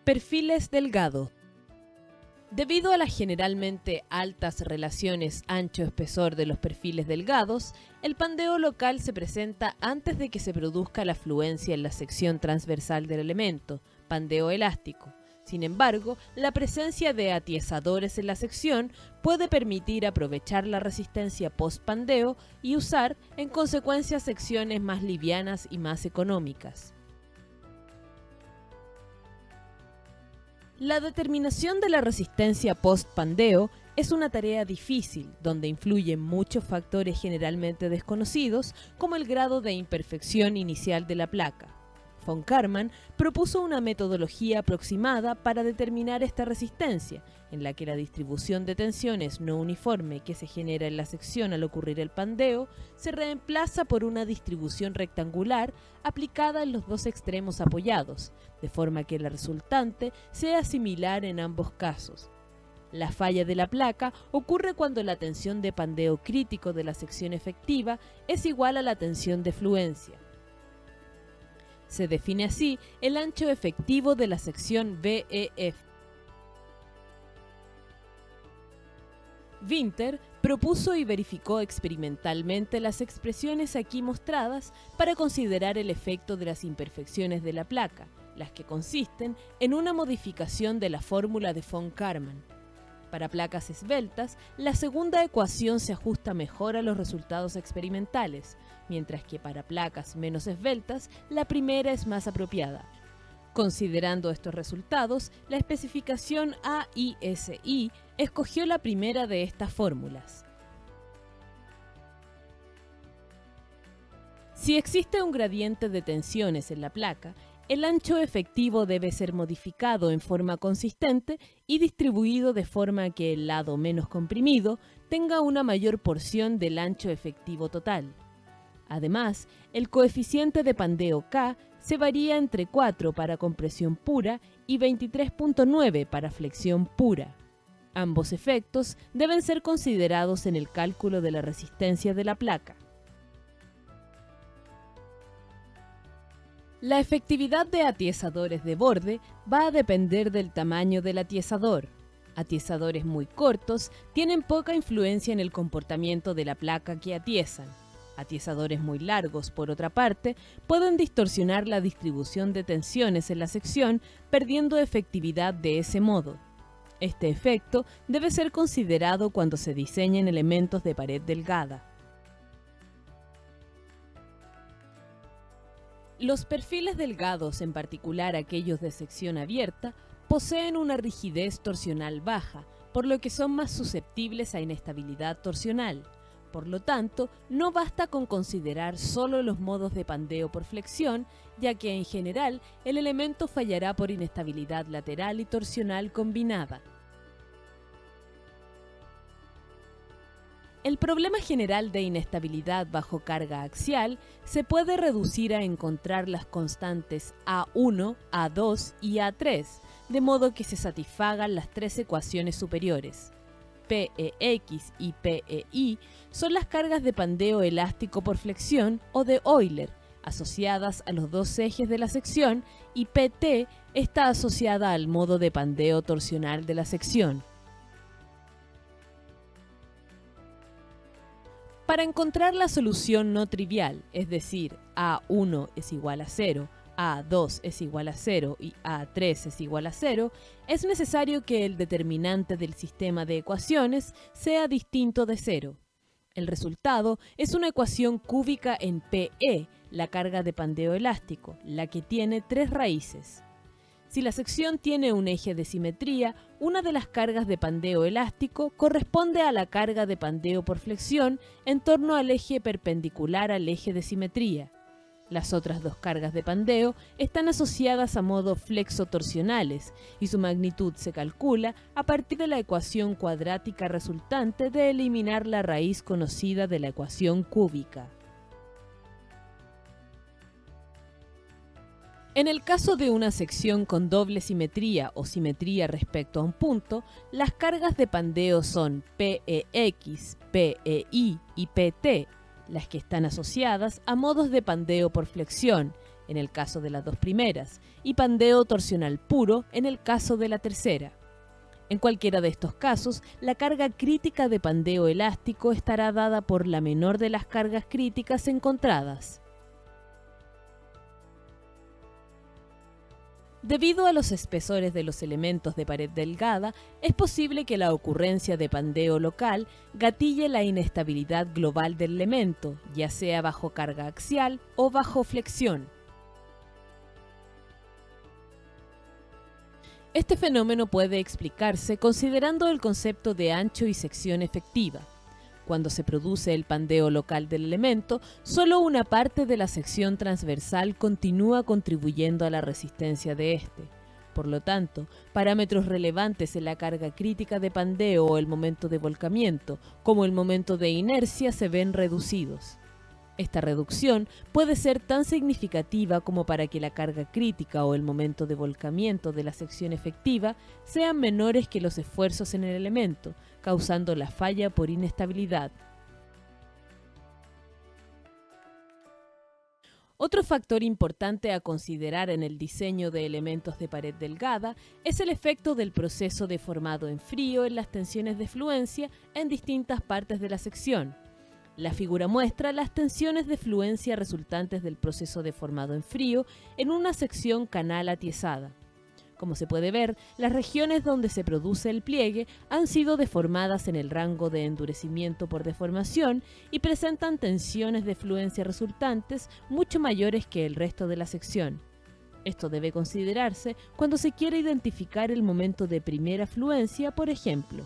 Perfiles delgados. Debido a las generalmente altas relaciones ancho-espesor de los perfiles delgados, el pandeo local se presenta antes de que se produzca la fluencia en la sección transversal del elemento, pandeo elástico. Sin embargo, la presencia de atiesadores en la sección puede permitir aprovechar la resistencia post-pandeo y usar, en consecuencia, secciones más livianas y más económicas. La determinación de la resistencia post-pandeo es una tarea difícil, donde influyen muchos factores generalmente desconocidos, como el grado de imperfección inicial de la placa. Von Karman propuso una metodología aproximada para determinar esta resistencia, en la que la distribución de tensiones no uniforme que se genera en la sección al ocurrir el pandeo se reemplaza por una distribución rectangular aplicada en los dos extremos apoyados, de forma que la resultante sea similar en ambos casos. La falla de la placa ocurre cuando la tensión de pandeo crítico de la sección efectiva es igual a la tensión de fluencia. Se define así el ancho efectivo de la sección BEF. Winter propuso y verificó experimentalmente las expresiones aquí mostradas para considerar el efecto de las imperfecciones de la placa, las que consisten en una modificación de la fórmula de Von Karman. Para placas esbeltas, la segunda ecuación se ajusta mejor a los resultados experimentales, mientras que para placas menos esbeltas, la primera es más apropiada. Considerando estos resultados, la especificación AISI escogió la primera de estas fórmulas. Si existe un gradiente de tensiones en la placa, el ancho efectivo debe ser modificado en forma consistente y distribuido de forma que el lado menos comprimido tenga una mayor porción del ancho efectivo total. Además, el coeficiente de pandeo K se varía entre 4 para compresión pura y 23.9 para flexión pura. Ambos efectos deben ser considerados en el cálculo de la resistencia de la placa. La efectividad de atiesadores de borde va a depender del tamaño del atiesador. Atiesadores muy cortos tienen poca influencia en el comportamiento de la placa que atiesan. Atiesadores muy largos, por otra parte, pueden distorsionar la distribución de tensiones en la sección, perdiendo efectividad de ese modo. Este efecto debe ser considerado cuando se diseñen elementos de pared delgada. Los perfiles delgados, en particular aquellos de sección abierta, poseen una rigidez torsional baja, por lo que son más susceptibles a inestabilidad torsional. Por lo tanto, no basta con considerar solo los modos de pandeo por flexión, ya que en general el elemento fallará por inestabilidad lateral y torsional combinada. El problema general de inestabilidad bajo carga axial se puede reducir a encontrar las constantes A1, A2 y A3, de modo que se satisfagan las tres ecuaciones superiores. PEX y PEI son las cargas de pandeo elástico por flexión o de Euler, asociadas a los dos ejes de la sección, y PT está asociada al modo de pandeo torsional de la sección. Para encontrar la solución no trivial, es decir, A1 es igual a 0, A2 es igual a 0 y A3 es igual a 0, es necesario que el determinante del sistema de ecuaciones sea distinto de 0. El resultado es una ecuación cúbica en PE, la carga de pandeo elástico, la que tiene tres raíces. Si la sección tiene un eje de simetría, una de las cargas de pandeo elástico corresponde a la carga de pandeo por flexión en torno al eje perpendicular al eje de simetría. Las otras dos cargas de pandeo están asociadas a modos flexotorsionales y su magnitud se calcula a partir de la ecuación cuadrática resultante de eliminar la raíz conocida de la ecuación cúbica. En el caso de una sección con doble simetría o simetría respecto a un punto, las cargas de pandeo son PEX, PEI y PT, las que están asociadas a modos de pandeo por flexión, en el caso de las dos primeras, y pandeo torsional puro en el caso de la tercera. En cualquiera de estos casos, la carga crítica de pandeo elástico estará dada por la menor de las cargas críticas encontradas. Debido a los espesores de los elementos de pared delgada, es posible que la ocurrencia de pandeo local gatille la inestabilidad global del elemento, ya sea bajo carga axial o bajo flexión. Este fenómeno puede explicarse considerando el concepto de ancho y sección efectiva. Cuando se produce el pandeo local del elemento, solo una parte de la sección transversal continúa contribuyendo a la resistencia de este. Por lo tanto, parámetros relevantes en la carga crítica de pandeo o el momento de volcamiento, como el momento de inercia, se ven reducidos. Esta reducción puede ser tan significativa como para que la carga crítica o el momento de volcamiento de la sección efectiva sean menores que los esfuerzos en el elemento, causando la falla por inestabilidad. Otro factor importante a considerar en el diseño de elementos de pared delgada es el efecto del proceso de formado en frío en las tensiones de fluencia en distintas partes de la sección. La figura muestra las tensiones de fluencia resultantes del proceso de formado en frío en una sección canal atiesada. Como se puede ver, las regiones donde se produce el pliegue han sido deformadas en el rango de endurecimiento por deformación y presentan tensiones de fluencia resultantes mucho mayores que el resto de la sección. Esto debe considerarse cuando se quiere identificar el momento de primera fluencia, por ejemplo.